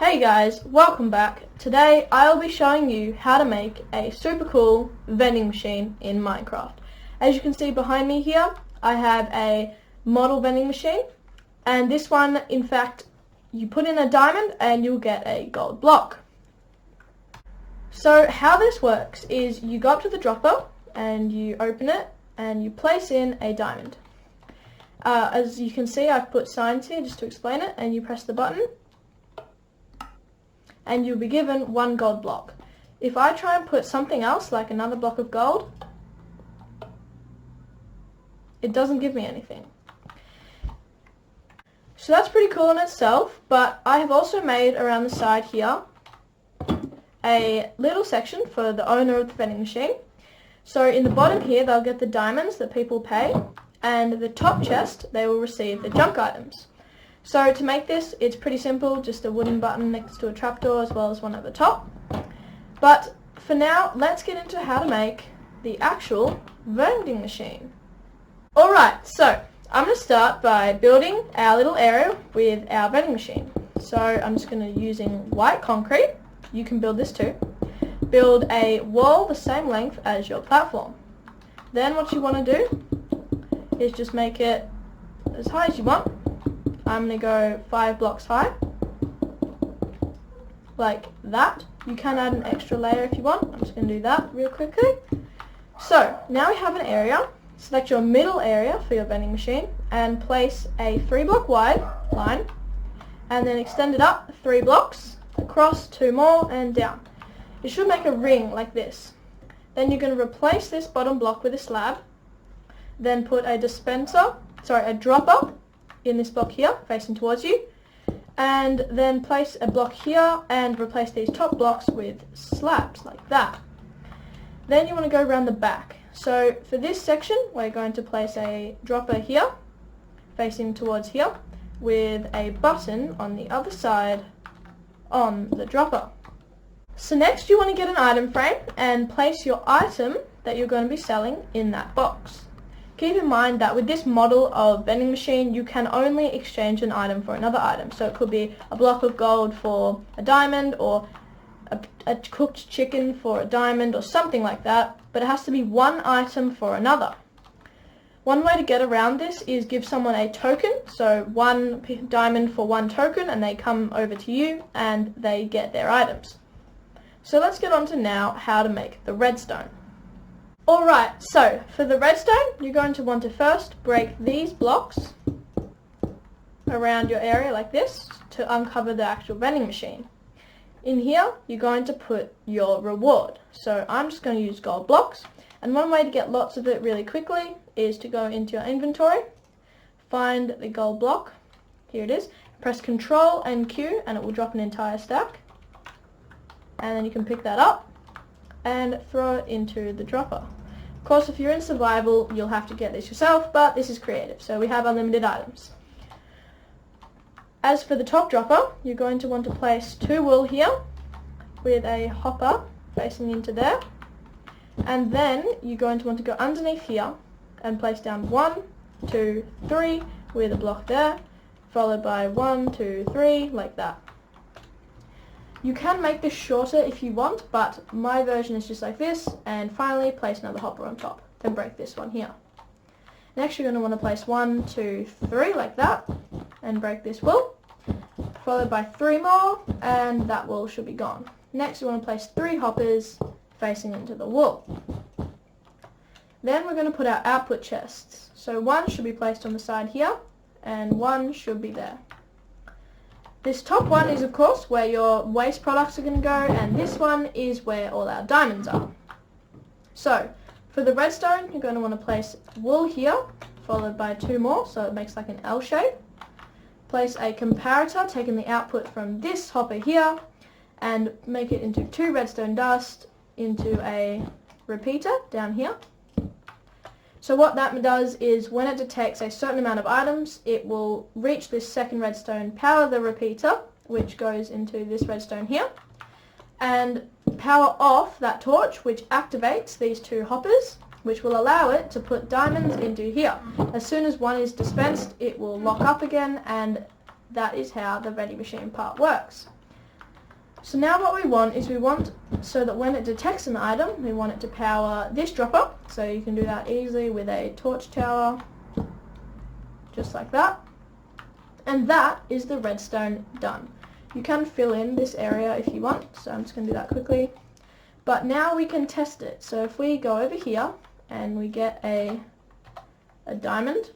Hey guys, welcome back. Today I'll be showing you how to make a super cool vending machine in Minecraft. As you can see behind me here, I have a model vending machine, and this one, in fact, you put in a diamond and you'll get a gold block. So how this works is you go up to the dropper and you open it and you place in a diamond. As you can see, I've put signs here just to explain it, and you press the button and you'll be given one gold block. If I try and put something else, like another block of gold, it doesn't give me anything. So that's pretty cool in itself, but I have also made around the side here a little section for the owner of the vending machine. So in the bottom here, they'll get the diamonds that people pay, and the top chest, they will receive the junk items. So to make this, it's pretty simple, just a wooden button next to a trapdoor as well as one at the top. But for now, let's get into how to make the actual vending machine. Alright, so I'm going to start by building our little area with our vending machine. So I'm just going to using white concrete. You can build this too. Build a wall the same length as your platform. Then what you want to do is just make it as high as you want. I'm going to go 5 blocks high, like that. You can add an extra layer if you want. I'm just going to do that real quickly. So now we have an area. Select your middle area for your vending machine and place a 3 block wide line, and then extend it up 3 blocks, across 2 more, and down. It should make a ring like this. Then you're going to replace this bottom block with a slab, then put a dropper in this block here facing towards you, and then place a block here and replace these top blocks with slabs like that. Then you want to go around the back. So for this section, we're going to place a dropper here facing towards here with a button on the other side on the dropper. So next you want to get an item frame and place your item that you're going to be selling in that box. Keep in mind that with this model of vending machine, you can only exchange an item for another item. So it could be a block of gold for a diamond, or a cooked chicken for a diamond, or something like that. But it has to be one item for another. One way to get around this is give someone a token. So 1 diamond for 1 token, and they come over to you and they get their items. So let's get on to now how to make the redstone. Alright, so for the redstone, you're going to want to first break these blocks around your area like this to uncover the actual vending machine. In here, you're going to put your reward. So I'm just going to use gold blocks, and one way to get lots of it really quickly is to go into your inventory, find the gold block, here it is, press Ctrl and Q and it will drop an entire stack, and then you can pick that up and throw it into the dropper. Of course, if you're in survival, you'll have to get this yourself, but this is creative, so we have unlimited items. As for the top dropper, you're going to want to place 2 wool here with a hopper facing into there, and then you're going to want to go underneath here and place down 1, 2, 3 with a block there, followed by 1, 2, 3, like that. You can make this shorter if you want, but my version is just like this, and finally place another hopper on top, then break this one here. Next you're going to want to place 1, 2, 3 like that, and break this wool, followed by 3 more, and that wool should be gone. Next you want to place 3 hoppers facing into the wool. Then we're going to put our output chests. So 1 should be placed on the side here, and 1 should be there. This top one is of course where your waste products are going to go, and this one is where all our diamonds are. So for the redstone, you're going to want to place wool here, followed by 2 more, so it makes like an L shape. Place a comparator, taking the output from this hopper here, and make it into 2 redstone dust into a repeater down here. So what that does is when it detects a certain amount of items, it will reach this second redstone, power the repeater, which goes into this redstone here, and power off that torch, which activates these 2 hoppers, which will allow it to put diamonds into here. As soon as one is dispensed, it will lock up again, and that is how the vending machine part works. So now what we want is so that when it detects an item, we want it to power this dropper. So you can do that easily with a torch tower, just like that. And that is the redstone done. You can fill in this area if you want, so I'm just going to do that quickly. But now we can test it. So if we go over here and we get a diamond,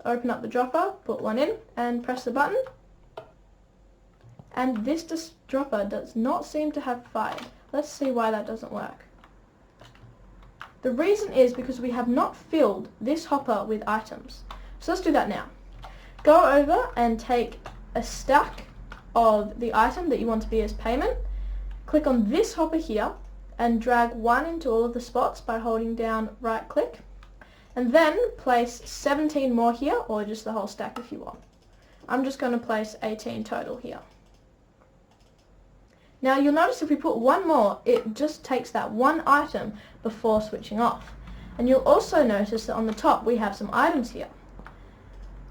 open up the dropper, put one in, and press the button. And this dropper does not seem to have fired. Let's see why that doesn't work. The reason is because we have not filled this hopper with items. So let's do that now. Go over and take a stack of the item that you want to be as payment. Click on this hopper here and drag one into all of the spots by holding down right click. And then place 17 more here, or just the whole stack if you want. I'm just going to place 18 total here. Now you'll notice if we put one more, it just takes that one item before switching off. And you'll also notice that on the top we have some items here.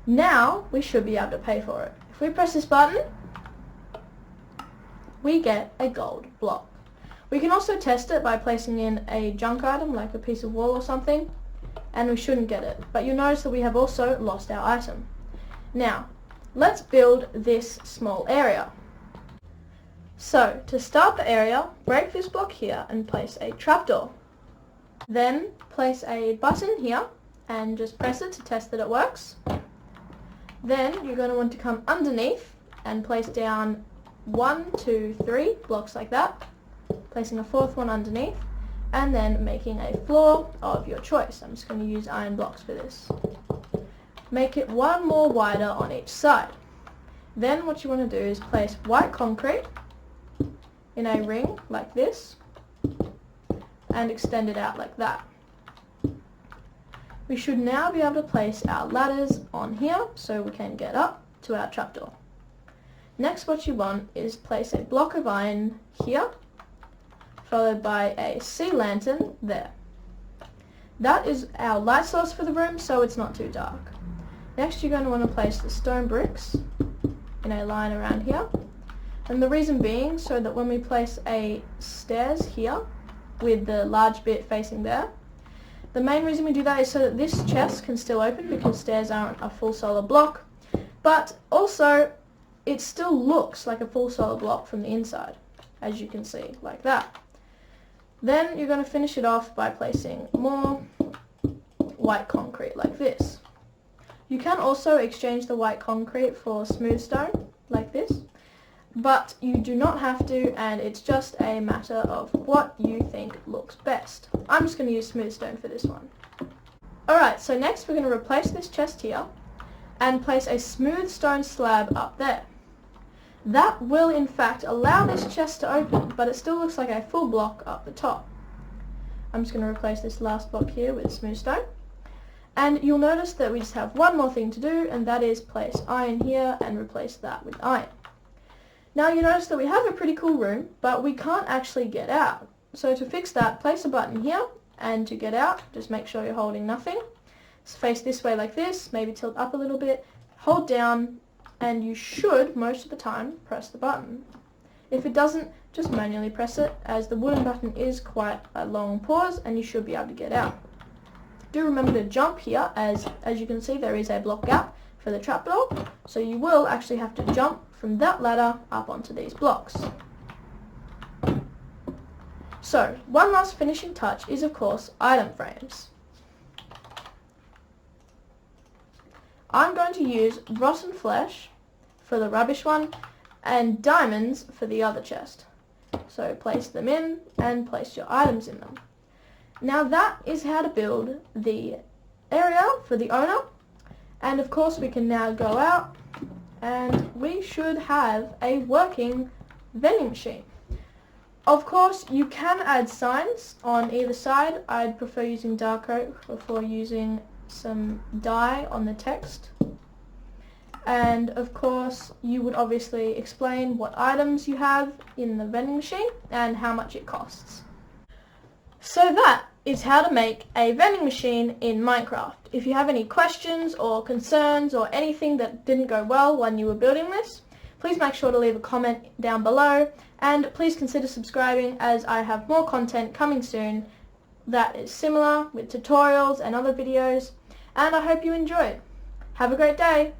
Now we should be able to pay for it. If we press this button, we get a gold block. We can also test it by placing in a junk item like a piece of wall or something, and we shouldn't get it. But you'll notice that we have also lost our item. Now let's build this small area. So, to start the area, break this block here and place a trapdoor. Then, place a button here and just press it to test that it works. Then, you're going to want to come underneath and place down 1, 2, 3 blocks like that, placing a fourth one underneath, and then making a floor of your choice. I'm just going to use iron blocks for this. Make it one more wider on each side. Then, what you want to do is place white concrete in a ring like this and extend it out like that. We should now be able to place our ladders on here so we can get up to our trapdoor. Next, what you want is place a block of iron here, followed by a sea lantern there. That is our light source for the room, so it's not too dark. Next, you're going to want to place the stone bricks in a line around here. And the reason being so that when we place a stairs here with the large bit facing there, the main reason we do that is so that this chest can still open because stairs aren't a full solid block, but also it still looks like a full solid block from the inside, as you can see, like that. Then you're going to finish it off by placing more white concrete like this. You can also exchange the white concrete for smooth stone like this, but you do not have to, and it's just a matter of what you think looks best. I'm just going to use smooth stone for this one. Alright, so next we're going to replace this chest here and place a smooth stone slab up there. That will in fact allow this chest to open, but it still looks like a full block up the top. I'm just going to replace this last block here with smooth stone. And you'll notice that we just have one more thing to do, and that is place iron here and replace that with iron. Now you notice that we have a pretty cool room, but we can't actually get out. So to fix that, place a button here, and to get out, just make sure you're holding nothing. Just face this way like this, maybe tilt up a little bit, hold down, and you should, most of the time, press the button. If it doesn't, just manually press it, as the wooden button is quite a long pause, and you should be able to get out. Do remember to jump here, as you can see there is a block gap for the trapdoor, so you will actually have to jump from that ladder up onto these blocks. So, one last finishing touch is of course item frames. I'm going to use rotten flesh for the rubbish one and diamonds for the other chest. So place them in and place your items in them. Now that is how to build the area for the owner, and of course we can now go out and we should have a working vending machine. Of course you can add signs on either side. I'd prefer using dark oak before using some dye on the text. And of course you would obviously explain what items you have in the vending machine and how much it costs. So that is how to make a vending machine in Minecraft. If you have any questions or concerns or anything that didn't go well when you were building this, please make sure to leave a comment down below, and please consider subscribing as I have more content coming soon that is similar with tutorials and other videos, and I hope you enjoy it. Have a great day!